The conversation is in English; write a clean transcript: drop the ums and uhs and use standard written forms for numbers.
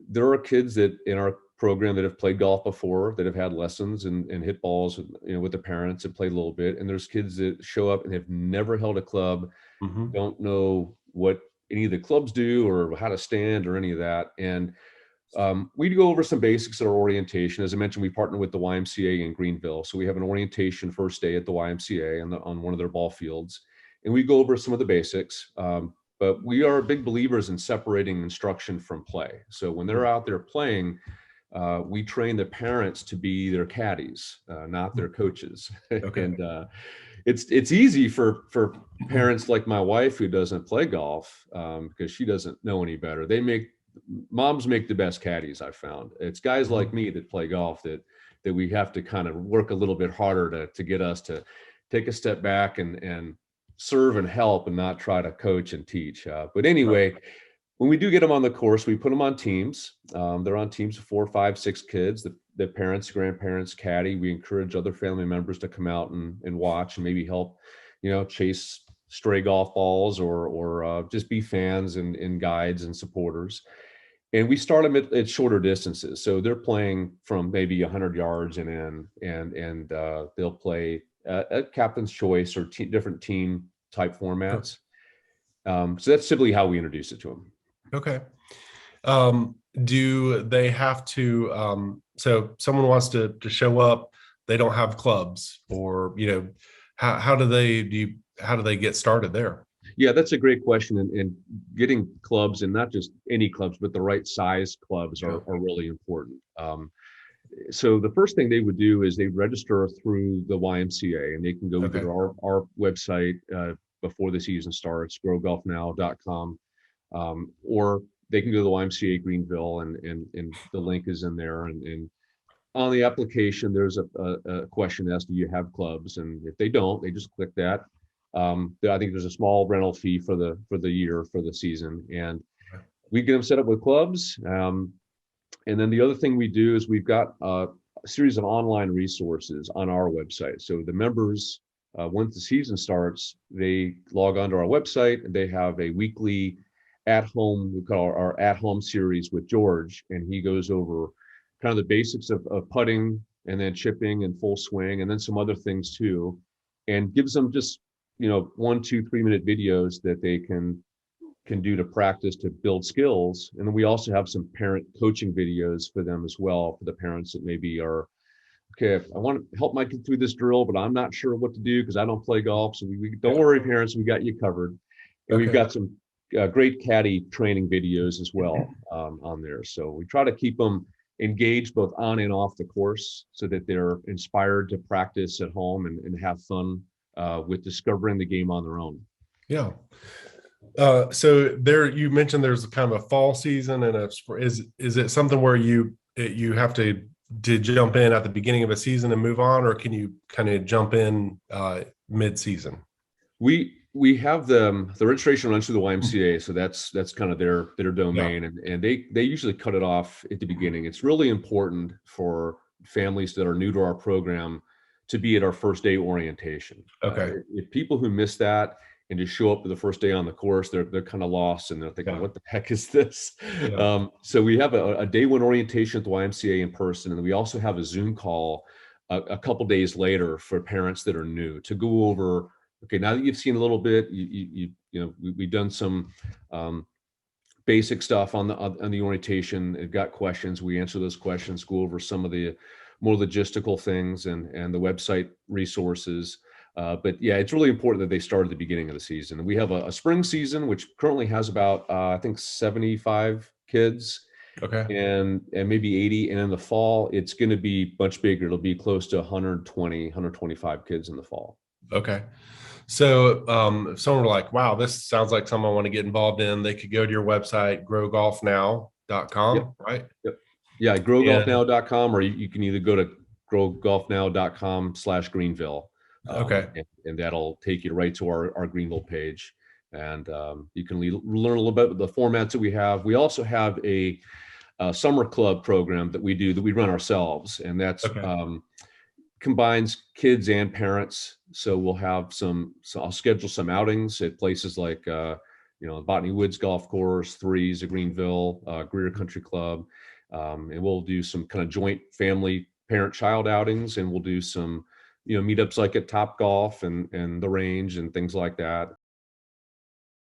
There are kids that in our program that have played golf before, that have had lessons and hit balls, with the parents and played a little bit. And there's kids that show up and have never held a club, Hmm. don't know what any of the clubs do or how to stand or any of that. And we go over some basics of our orientation. As I mentioned, we partner with the YMCA in Greenville. So we have an orientation first day at the YMCA on one of their ball fields. And we go over some of the basics. But we are big believers in separating instruction from play. So when they're out there playing, we train the parents to be their caddies, not their coaches. Okay. And it's easy for parents like my wife who doesn't play golf because she doesn't know any better. Moms make the best caddies, I've found. It's guys like me that play golf that we have to kind of work a little bit harder to get us to take a step back and serve and help and not try to coach and teach. But anyway, when we do get them on the course, we put them on teams. They're on teams of 4, 5, 6 kids. The parents, grandparents, caddy. We encourage other family members to come out and watch and maybe help, chase stray golf balls or just be fans and guides and supporters. And we start them at shorter distances. So they're playing from maybe 100 yards and they'll play at captain's choice or different team type formats. So that's simply how we introduce it to them. Okay. Do they have to, so someone wants to show up, they don't have clubs, or, how do they get started there? Yeah, that's a great question. And getting clubs, and not just any clubs, but the right size clubs are really important. So the first thing they would do is they register through the YMCA, and they can go to our website before the season starts, growgolfnow.com, or they can go to the YMCA Greenville, and the link is in there. And on the application, there's a question as to do you have clubs, and if they don't, they just click that. I think there's a small rental fee for the year, for the season, and we get them set up with clubs. And then the other thing we do is we've got a series of online resources on our website. So the members, once the season starts, they log onto our website, and they have a weekly at-home, we call our at-home series with George, and he goes over kind of the basics of putting and then chipping and full swing, and then some other things too, and gives them just 1, 2, 3-minute videos that they can do to practice to build skills. And then we also have some parent coaching videos for them as well, for the parents that maybe are, okay, I want to help my kid through this drill, but I'm not sure what to do because I don't play golf. So we don't worry, parents, we got you covered. And we've got some great caddy training videos as well on there. So we try to keep them engaged both on and off the course so that they're inspired to practice at home and have fun with discovering the game on their own. Yeah. So there, you mentioned there's kind of a fall season and is it something where you have to jump in at the beginning of a season and move on, or can you kind of jump in mid-season? We have the registration runs through the YMCA, so that's kind of their domain, and they usually cut it off at the beginning. It's really important for families that are new to our program to be at our first day orientation. If people who miss that and just show up for the first day on the course, they're kind of lost and they're thinking, what the heck is this? So we have a day one orientation at the YMCA in person, and we also have a Zoom call a couple days later for parents that are new to go over. Okay, now that you've seen a little bit, we've done some basic stuff on the orientation. They've got questions. We answer those questions, go over some of the more logistical things and the website resources. But yeah, it's really important that they start at the beginning of the season. And we have a spring season, which currently has about, I think 75 kids. And maybe 80. And in the fall, it's going to be much bigger. It'll be close to 120, 125 kids in the fall. Okay. So if someone were like, wow, this sounds like something I want to get involved in, they could go to your website, growgolfnow.com, right? Yep. Yeah, growgolfnow.com, or you can either go to growgolfnow.com/Greenville. And that'll take you right to our Greenville page. And you can learn a little bit about the formats that we have. We also have a summer club program that we run ourselves, and that's combines kids and parents. So we'll have so I'll schedule some outings at places like Botany Woods Golf Course, Threes of Greenville, Greer Country Club. And we'll do some kind of joint family parent-child outings, and we'll do some, meetups like at Top Golf and the range and things like that.